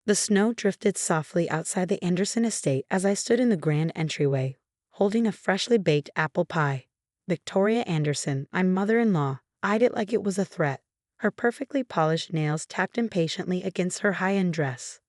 The snow drifted softly outside the Anderson estate as I stood in the grand entryway, holding a freshly baked apple pie. Victoria Anderson, my mother-in-law, eyed it like it was a threat. Her perfectly polished nails tapped impatiently against her high-end dress.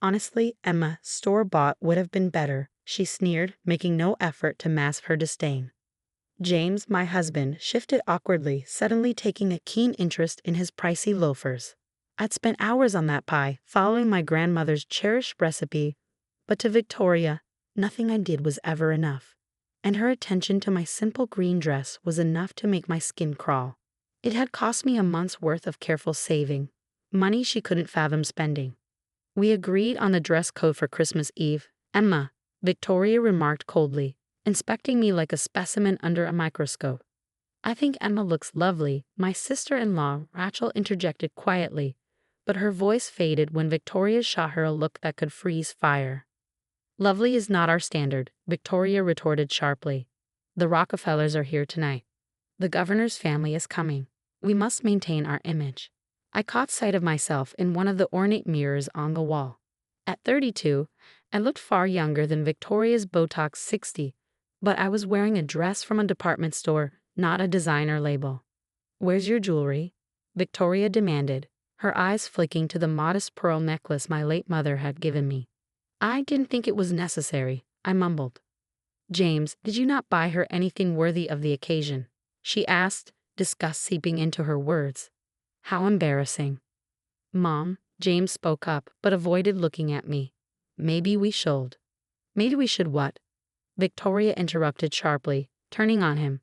Honestly, Emma, store-bought would have been better, she sneered, making no effort to mask her disdain. James, my husband, shifted awkwardly, suddenly taking a keen interest in his pricey loafers. I'd spent hours on that pie, following my grandmother's cherished recipe, but to Victoria, nothing I did was ever enough. And her attention to my simple green dress was enough to make my skin crawl. It had cost me a month's worth of careful saving, money she couldn't fathom spending. We agreed on the dress code for Christmas Eve. Emma, Victoria remarked coldly, inspecting me like a specimen under a microscope. I think Emma looks lovely, my sister-in-law, Rachel interjected quietly, but her voice faded when Victoria shot her a look that could freeze fire. Lovely is not our standard, Victoria retorted sharply. The Rockefellers are here tonight. The governor's family is coming. We must maintain our image. I caught sight of myself in one of the ornate mirrors on the wall. At 32, I looked far younger than Victoria's Botox 60, but I was wearing a dress from a department store, not a designer label. Where's your jewelry? Victoria demanded, her eyes flicking to the modest pearl necklace my late mother had given me. I didn't think it was necessary, I mumbled. James, did you not buy her anything worthy of the occasion? She asked, disgust seeping into her words. How embarrassing. Mom, James spoke up, but avoided looking at me. Maybe we should. Maybe we should what? Victoria interrupted sharply, turning on him.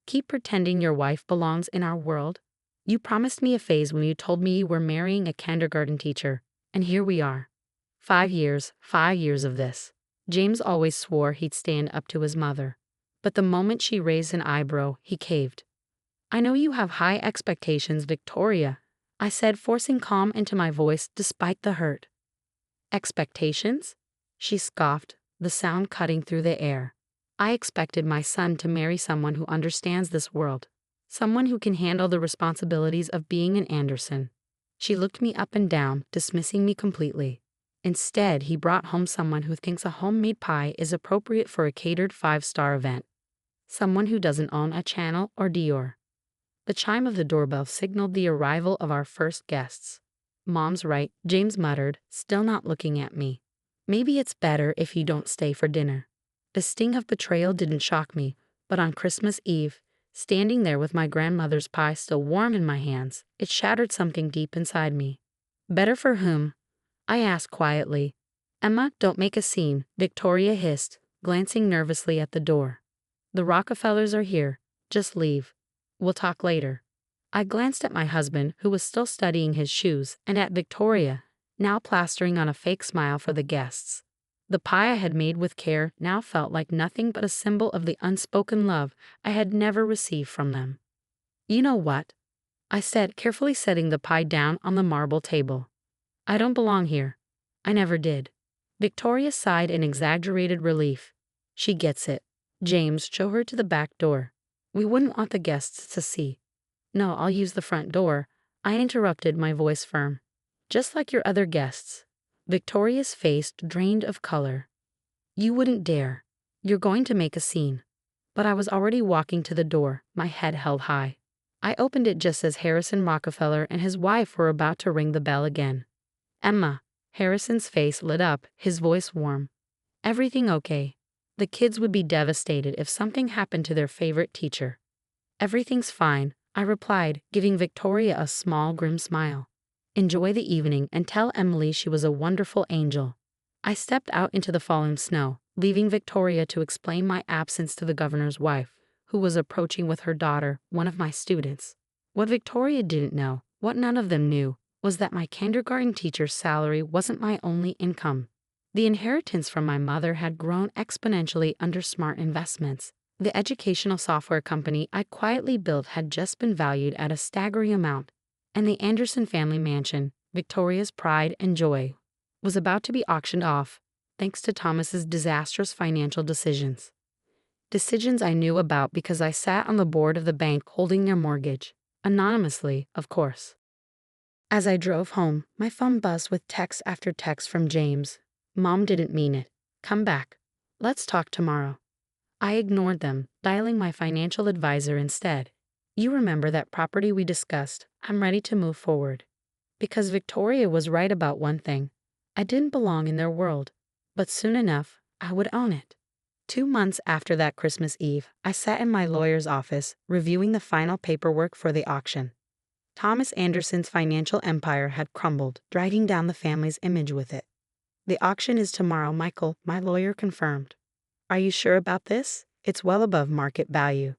Keep pretending your wife belongs in our world? You promised me a phase when you told me you were marrying a kindergarten teacher, and here we are. 5 years of this. James always swore he'd stand up to his mother, but the moment she raised an eyebrow, he caved. I know you have high expectations, Victoria, I said, forcing calm into my voice despite the hurt. Expectations? She scoffed, the sound cutting through the air. I expected my son to marry someone who understands this world, someone who can handle the responsibilities of being an Anderson. She looked me up and down, dismissing me completely. Instead, he brought home someone who thinks a homemade pie is appropriate for a catered 5-star event. Someone who doesn't own a Chanel or Dior. The chime of the doorbell signaled the arrival of our first guests. Mom's right, James muttered, still not looking at me. Maybe it's better if you don't stay for dinner. The sting of betrayal didn't shock me, but on Christmas Eve, standing there with my grandmother's pie still warm in my hands, it shattered something deep inside me. Better for whom? I asked quietly. Emma, don't make a scene, Victoria hissed, glancing nervously at the door. The Rockefellers are here. Just leave. We'll talk later. I glanced at my husband, who was still studying his shoes, and at Victoria, now plastering on a fake smile for the guests. The pie I had made with care now felt like nothing but a symbol of the unspoken love I had never received from them. You know what? I said, carefully setting the pie down on the marble table. I don't belong here. I never did. Victoria sighed in exaggerated relief. She gets it. James, show her to the back door. We wouldn't want the guests to see. No, I'll use the front door, I interrupted, my voice firm. Just like your other guests. Victoria's face drained of color. You wouldn't dare. You're going to make a scene. But I was already walking to the door, my head held high. I opened it just as Harrison Rockefeller and his wife were about to ring the bell again. Emma. Harrison's face lit up, his voice warm. Everything okay? The kids would be devastated if something happened to their favorite teacher. Everything's fine, I replied, giving Victoria a small, grim smile. Enjoy the evening and tell Emily she was a wonderful angel. I stepped out into the falling snow, leaving Victoria to explain my absence to the governor's wife, who was approaching with her daughter, one of my students. What Victoria didn't know, what none of them knew, was that my kindergarten teacher's salary wasn't my only income. The inheritance from my mother had grown exponentially under smart investments. The educational software company I quietly built had just been valued at a staggering amount, and the Anderson family mansion, Victoria's pride and joy, was about to be auctioned off, thanks to Thomas's disastrous financial decisions. Decisions I knew about because I sat on the board of the bank holding their mortgage, anonymously, of course. As I drove home, my phone buzzed with text after text from James. Mom didn't mean it. Come back. Let's talk tomorrow. I ignored them, dialing my financial advisor instead. You remember that property we discussed? I'm ready to move forward. Because Victoria was right about one thing. I didn't belong in their world. But soon enough, I would own it. 2 months after that Christmas Eve, I sat in my lawyer's office, reviewing the final paperwork for the auction. Thomas Anderson's financial empire had crumbled, dragging down the family's image with it. The auction is tomorrow, Michael, my lawyer confirmed. Are you sure about this? It's well above market value.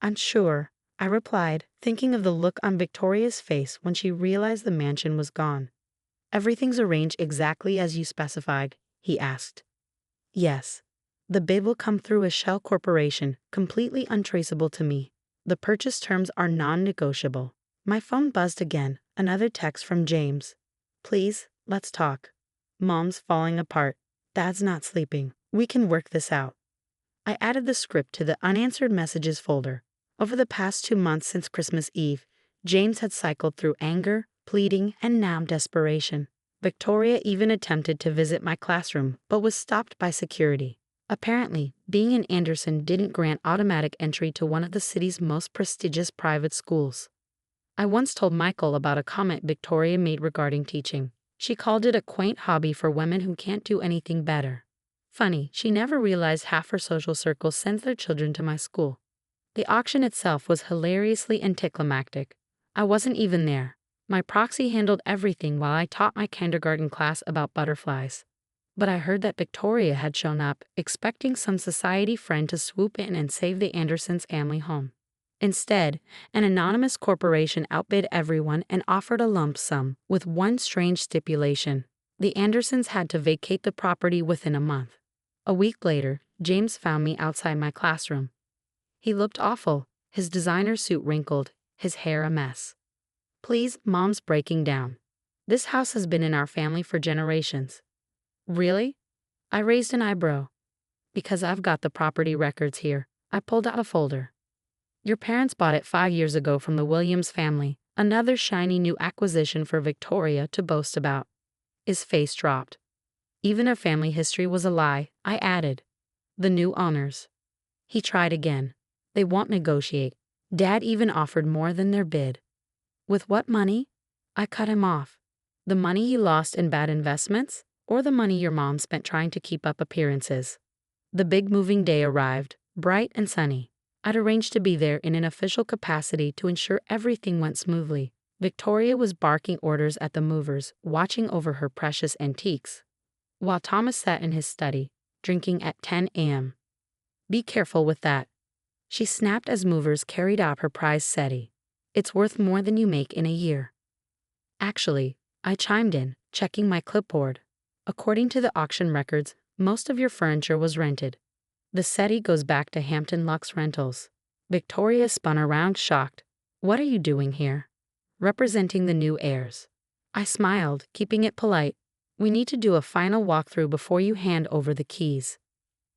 I'm sure, I replied, thinking of the look on Victoria's face when she realized the mansion was gone. Everything's arranged exactly as you specified, he asked. Yes. The bid will come through a shell corporation, completely untraceable to me. The purchase terms are non-negotiable. My phone buzzed again, another text from James. Please, let's talk. Mom's falling apart. Dad's not sleeping. We can work this out. I added the script to the unanswered messages folder. Over the past 2 months since Christmas Eve, James had cycled through anger, pleading, and now desperation. Victoria even attempted to visit my classroom, but was stopped by security. Apparently, being an Anderson didn't grant automatic entry to one of the city's most prestigious private schools. I once told Michael about a comment Victoria made regarding teaching. She called it a quaint hobby for women who can't do anything better. Funny, she never realized half her social circle sends their children to my school. The auction itself was hilariously anticlimactic. I wasn't even there. My proxy handled everything while I taught my kindergarten class about butterflies. But I heard that Victoria had shown up, expecting some society friend to swoop in and save the Andersons' family home. Instead, an anonymous corporation outbid everyone and offered a lump sum, with one strange stipulation. The Andersons had to vacate the property within a month. A week later, James found me outside my classroom. He looked awful, his designer suit wrinkled, his hair a mess. Please, Mom's breaking down. This house has been in our family for generations. Really? I raised an eyebrow. Because I've got the property records here. I pulled out a folder. Your parents bought it 5 years ago from the Williams family, another shiny new acquisition for Victoria to boast about. His face dropped. Even if family history was a lie, I added. The new owners. He tried again. They won't negotiate. Dad even offered more than their bid. With what money? I cut him off. The money he lost in bad investments, or the money your mom spent trying to keep up appearances? The big moving day arrived, bright and sunny. I'd arranged to be there in an official capacity to ensure everything went smoothly. Victoria was barking orders at the movers, watching over her precious antiques, while Thomas sat in his study, drinking at 10 a.m. Be careful with that, she snapped as movers carried out her prize settee. It's worth more than you make in a year. Actually, I chimed in, checking my clipboard. According to the auction records, most of your furniture was rented. The settee goes back to Hampton Lux Rentals. Victoria spun around, shocked. What are you doing here? Representing the new heirs. I smiled, keeping it polite. We need to do a final walkthrough before you hand over the keys.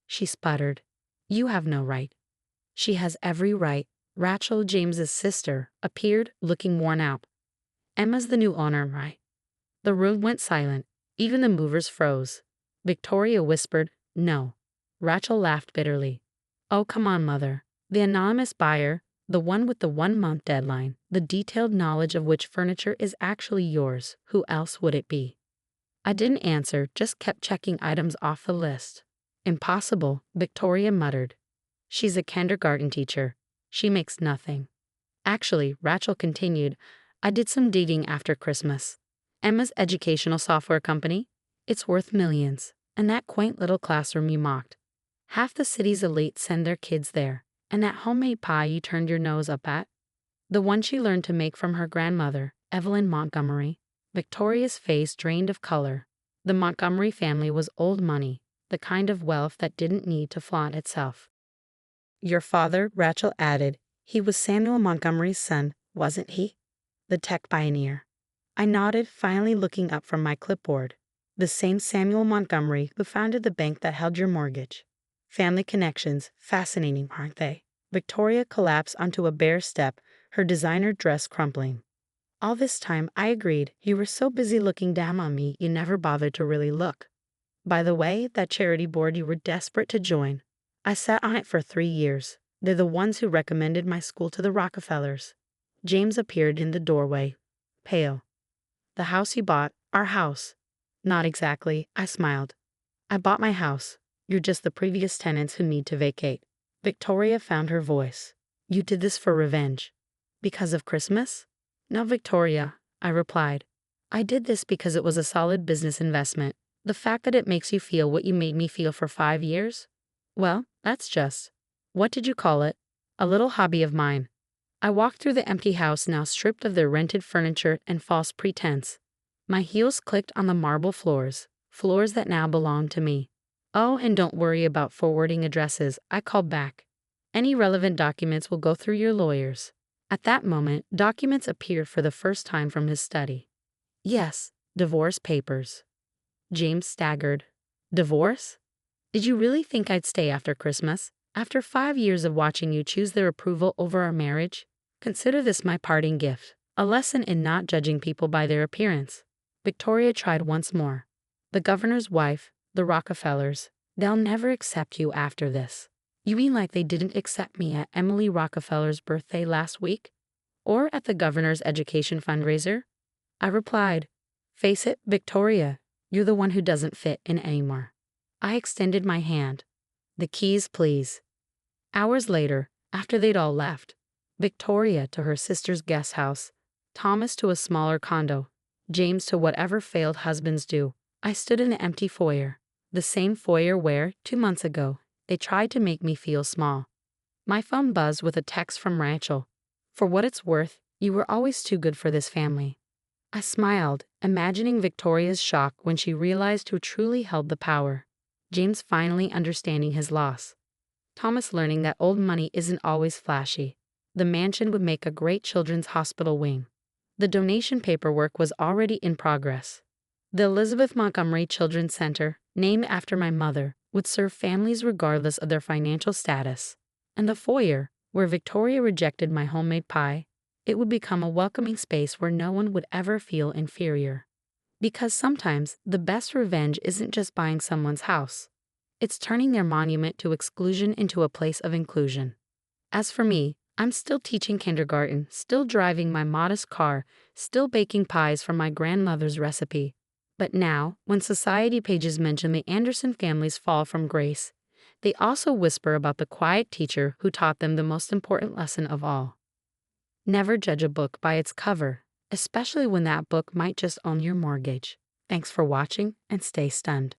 She sputtered. You have no right. She has every right. Rachel, James's sister, appeared, looking worn out. Emma's the new owner, right? The room went silent. Even the movers froze. Victoria whispered, no. Rachel laughed bitterly. Oh, come on, Mother. The anonymous buyer, the one with the 1-month deadline, the detailed knowledge of which furniture is actually yours. Who else would it be? I didn't answer, just kept checking items off the list. Impossible, Victoria muttered. She's a kindergarten teacher. She makes nothing. Actually, Rachel continued, I did some digging after Christmas. Emma's educational software company? It's worth millions. And that quaint little classroom you mocked. Half the city's elite send their kids there. And that homemade pie you turned your nose up at? The one she learned to make from her grandmother, Evelyn Montgomery. Victoria's face drained of color. The Montgomery family was old money, the kind of wealth that didn't need to flaunt itself. Your father, Rachel added, he was Samuel Montgomery's son, wasn't he? The tech pioneer. I nodded, finally looking up from my clipboard. The same Samuel Montgomery who founded the bank that held your mortgage. Family connections, fascinating, aren't they? Victoria collapsed onto a bare step, her designer dress crumpling. All this time, I agreed. You were so busy looking down on me, you never bothered to really look. By the way, that charity board you were desperate to join. I sat on it for 3 years. They're the ones who recommended my school to the Rockefellers. James appeared in the doorway, pale. The house you bought, our house. Not exactly, I smiled. I bought my house. You're just the previous tenants who need to vacate. Victoria found her voice. You did this for revenge. Because of Christmas? No, Victoria, I replied. I did this because it was a solid business investment. The fact that it makes you feel what you made me feel for 5 years? Well, that's just. What did you call it? A little hobby of mine. I walked through the empty house now stripped of their rented furniture and false pretense. My heels clicked on the marble floors, floors that now belonged to me. Oh, and don't worry about forwarding addresses, I called back. Any relevant documents will go through your lawyers. At that moment, documents appeared for the first time from his study. Yes, divorce papers. James staggered. Divorce? Did you really think I'd stay after Christmas? After 5 years of watching you choose their approval over our marriage? Consider this my parting gift, a lesson in not judging people by their appearance. Victoria tried once more. The governor's wife, the Rockefellers, they'll never accept you after this. You mean like they didn't accept me at Emily Rockefeller's birthday last week? Or at the governor's education fundraiser? I replied, face it, Victoria, you're the one who doesn't fit in anymore. I extended my hand. The keys, please. Hours later, after they'd all left, Victoria to her sister's guest house, Thomas to a smaller condo, James to whatever failed husbands do, I stood in the empty foyer, the same foyer where, 2 months ago, they tried to make me feel small. My phone buzzed with a text from Rachel. For what it's worth, you were always too good for this family. I smiled, imagining Victoria's shock when she realized who truly held the power. James finally understanding his loss. Thomas learning that old money isn't always flashy. The mansion would make a great children's hospital wing. The donation paperwork was already in progress. The Elizabeth Montgomery Children's Center, named after my mother, would serve families regardless of their financial status. And the foyer, where Victoria rejected my homemade pie, it would become a welcoming space where no one would ever feel inferior. Because sometimes the best revenge isn't just buying someone's house. It's turning their monument to exclusion into a place of inclusion. As for me, I'm still teaching kindergarten, still driving my modest car, still baking pies from my grandmother's recipe. But now, when society pages mention the Anderson family's fall from grace, they also whisper about the quiet teacher who taught them the most important lesson of all. Never judge a book by its cover, especially when that book might just own your mortgage. Thanks for watching and stay stunned.